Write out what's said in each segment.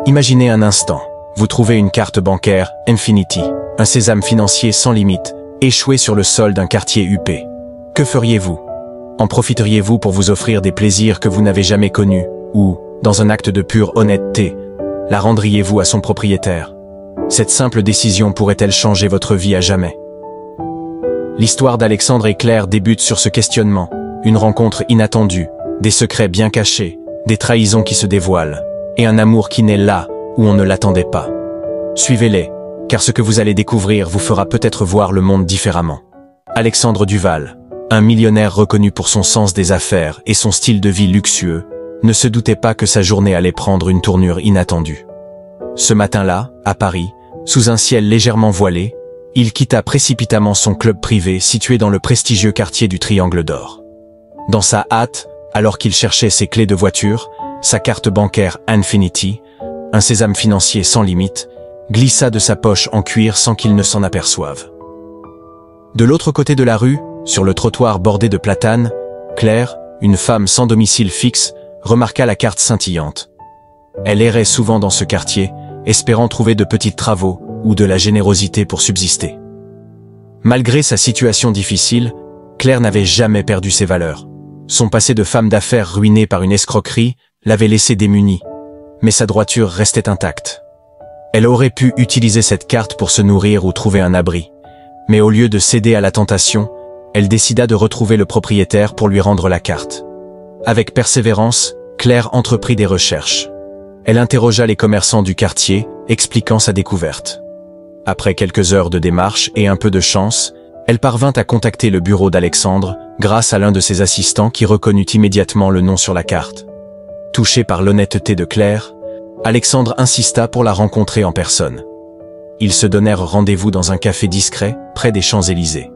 Imaginez un instant, vous trouvez une carte bancaire Infinity, un sésame financier sans limite, échoué sur le sol d'un quartier huppé. Que feriez-vous? En profiteriez-vous pour vous offrir des plaisirs que vous n'avez jamais connus, ou, dans un acte de pure honnêteté, la rendriez-vous à son propriétaire? Cette simple décision pourrait-elle changer votre vie à jamais? L'histoire d'Alexandre et Claire débute sur ce questionnement, une rencontre inattendue, des secrets bien cachés, des trahisons qui se dévoilent, et un amour qui naît là où on ne l'attendait pas. Suivez-les, car ce que vous allez découvrir vous fera peut-être voir le monde différemment. Alexandre Duval, un millionnaire reconnu pour son sens des affaires et son style de vie luxueux, ne se doutait pas que sa journée allait prendre une tournure inattendue. Ce matin-là, à Paris, sous un ciel légèrement voilé, il quitta précipitamment son club privé situé dans le prestigieux quartier du Triangle d'Or. Dans sa hâte, alors qu'il cherchait ses clés de voiture, sa carte bancaire Infinity, un sésame financier sans limite, glissa de sa poche en cuir sans qu'il ne s'en aperçoive. De l'autre côté de la rue, sur le trottoir bordé de platanes, Claire, une femme sans domicile fixe, remarqua la carte scintillante. Elle errait souvent dans ce quartier, espérant trouver de petits travaux ou de la générosité pour subsister. Malgré sa situation difficile, Claire n'avait jamais perdu ses valeurs. Son passé de femme d'affaires ruiné par une escroquerie l'avait laissée démunie, mais sa droiture restait intacte. Elle aurait pu utiliser cette carte pour se nourrir ou trouver un abri, mais au lieu de céder à la tentation, elle décida de retrouver le propriétaire pour lui rendre la carte. Avec persévérance, Claire entreprit des recherches. Elle interrogea les commerçants du quartier, expliquant sa découverte. Après quelques heures de démarche et un peu de chance, elle parvint à contacter le bureau d'Alexandre grâce à l'un de ses assistants qui reconnut immédiatement le nom sur la carte. Touché par l'honnêteté de Claire, Alexandre insista pour la rencontrer en personne. Ils se donnèrent rendez-vous dans un café discret, près des Champs-Élysées.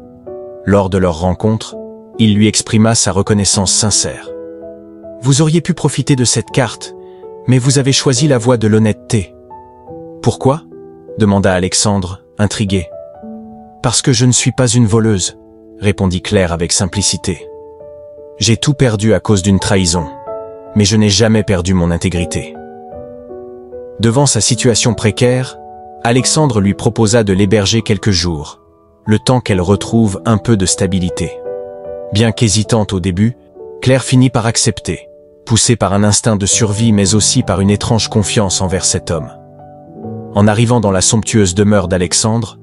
Lors de leur rencontre, il lui exprima sa reconnaissance sincère. « Vous auriez pu profiter de cette carte, mais vous avez choisi la voie de l'honnêteté. »« Pourquoi ?» demanda Alexandre, intrigué. « Parce que je ne suis pas une voleuse, » répondit Claire avec simplicité. « J'ai tout perdu à cause d'une trahison, mais je n'ai jamais perdu mon intégrité. » Devant sa situation précaire, Alexandre lui proposa de l'héberger quelques jours, le temps qu'elle retrouve un peu de stabilité. Bien qu'hésitante au début, Claire finit par accepter, poussée par un instinct de survie mais aussi par une étrange confiance envers cet homme. En arrivant dans la somptueuse demeure d'Alexandre,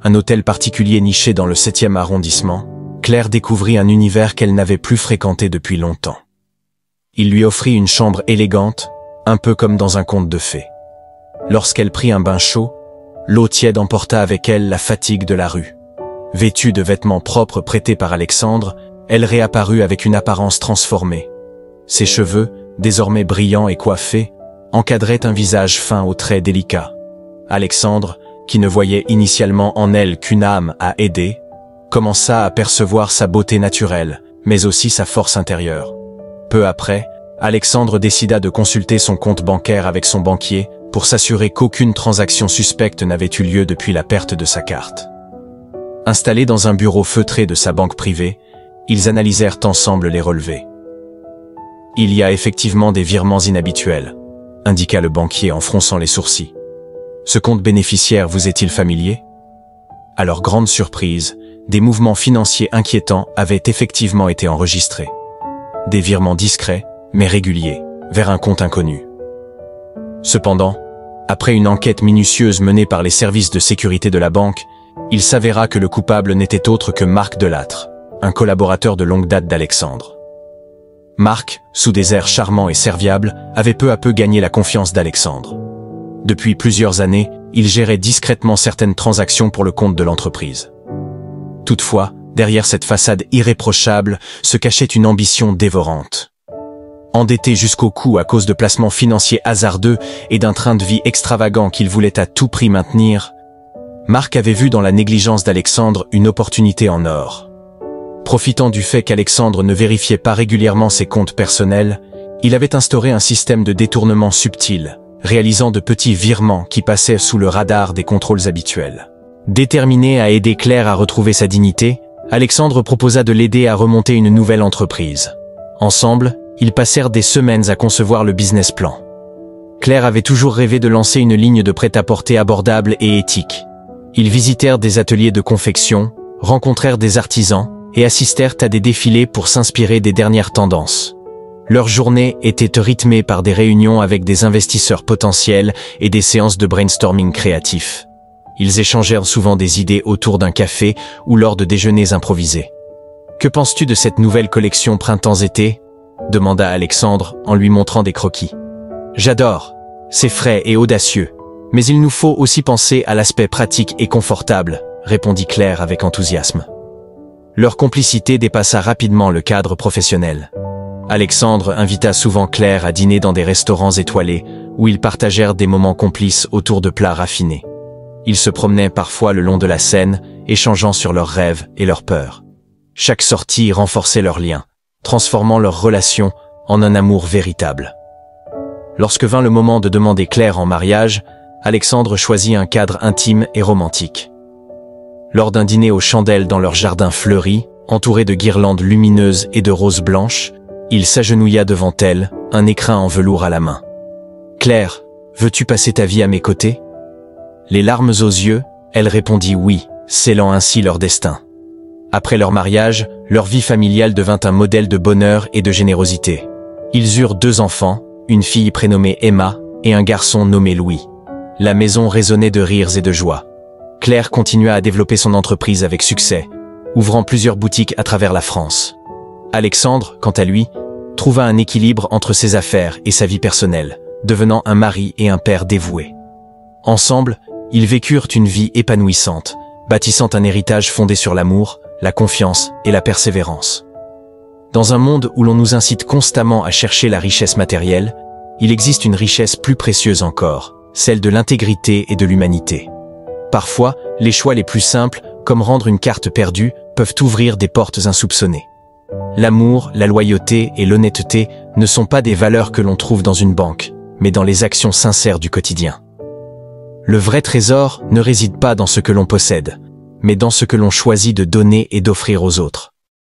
un hôtel particulier niché dans le 7e arrondissement, Claire découvrit un univers qu'elle n'avait plus fréquenté depuis longtemps. Il lui offrit une chambre élégante, un peu comme dans un conte de fées. Lorsqu'elle prit un bain chaud, l'eau tiède emporta avec elle la fatigue de la rue. Vêtue de vêtements propres prêtés par Alexandre, elle réapparut avec une apparence transformée. Ses cheveux, désormais brillants et coiffés, encadraient un visage fin aux traits délicats. Alexandre, qui ne voyait initialement en elle qu'une âme à aider, commença à percevoir sa beauté naturelle, mais aussi sa force intérieure. Peu après, Alexandre décida de consulter son compte bancaire avec son banquier pour s'assurer qu'aucune transaction suspecte n'avait eu lieu depuis la perte de sa carte. Installés dans un bureau feutré de sa banque privée, ils analysèrent ensemble les relevés. « Il y a effectivement des virements inhabituels », indiqua le banquier en fronçant les sourcils. « Ce compte bénéficiaire vous est-il familier ?» À leur grande surprise, des mouvements financiers inquiétants avaient effectivement été enregistrés. Des virements discrets, mais réguliers, vers un compte inconnu. Cependant, après une enquête minutieuse menée par les services de sécurité de la banque, il s'avéra que le coupable n'était autre que Marc Delattre, un collaborateur de longue date d'Alexandre. Marc, sous des airs charmants et serviables, avait peu à peu gagné la confiance d'Alexandre. Depuis plusieurs années, il gérait discrètement certaines transactions pour le compte de l'entreprise. Toutefois, derrière cette façade irréprochable se cachait une ambition dévorante. Endetté jusqu'au cou à cause de placements financiers hasardeux et d'un train de vie extravagant qu'il voulait à tout prix maintenir, Marc avait vu dans la négligence d'Alexandre une opportunité en or. Profitant du fait qu'Alexandre ne vérifiait pas régulièrement ses comptes personnels, il avait instauré un système de détournement subtil, réalisant de petits virements qui passaient sous le radar des contrôles habituels. Déterminé à aider Claire à retrouver sa dignité, Alexandre proposa de l'aider à remonter une nouvelle entreprise. Ensemble, ils passèrent des semaines à concevoir le business plan. Claire avait toujours rêvé de lancer une ligne de prêt-à-porter abordable et éthique. Ils visitèrent des ateliers de confection, rencontrèrent des artisans et assistèrent à des défilés pour s'inspirer des dernières tendances. Leur journée était rythmée par des réunions avec des investisseurs potentiels et des séances de brainstorming créatif. Ils échangèrent souvent des idées autour d'un café ou lors de déjeuners improvisés. « Que penses-tu de cette nouvelle collection printemps-été » demanda Alexandre en lui montrant des croquis. « J'adore, c'est frais et audacieux, mais il nous faut aussi penser à l'aspect pratique et confortable, » répondit Claire avec enthousiasme. Leur complicité dépassa rapidement le cadre professionnel. Alexandre invita souvent Claire à dîner dans des restaurants étoilés où ils partagèrent des moments complices autour de plats raffinés. Ils se promenaient parfois le long de la Seine, échangeant sur leurs rêves et leurs peurs. Chaque sortie renforçait leurs liens, transformant leur relation en un amour véritable. Lorsque vint le moment de demander Claire en mariage, Alexandre choisit un cadre intime et romantique. Lors d'un dîner aux chandelles dans leur jardin fleuri, entouré de guirlandes lumineuses et de roses blanches, il s'agenouilla devant elle, un écrin en velours à la main. « Claire, veux-tu passer ta vie à mes côtés ?» Les larmes aux yeux, elle répondit oui, scellant ainsi leur destin. Après leur mariage, leur vie familiale devint un modèle de bonheur et de générosité. Ils eurent 2 enfants, une fille prénommée Emma et un garçon nommé Louis. La maison résonnait de rires et de joie. Claire continua à développer son entreprise avec succès, ouvrant plusieurs boutiques à travers la France. Alexandre, quant à lui, trouva un équilibre entre ses affaires et sa vie personnelle, devenant un mari et un père dévoué. Ensemble, ils vécurent une vie épanouissante, bâtissant un héritage fondé sur l'amour, la confiance et la persévérance. Dans un monde où l'on nous incite constamment à chercher la richesse matérielle, il existe une richesse plus précieuse encore, celle de l'intégrité et de l'humanité. Parfois, les choix les plus simples, comme rendre une carte perdue, peuvent ouvrir des portes insoupçonnées. L'amour, la loyauté et l'honnêteté ne sont pas des valeurs que l'on trouve dans une banque, mais dans les actions sincères du quotidien. Le vrai trésor ne réside pas dans ce que l'on possède, mais dans ce que l'on choisit de donner et d'offrir aux autres.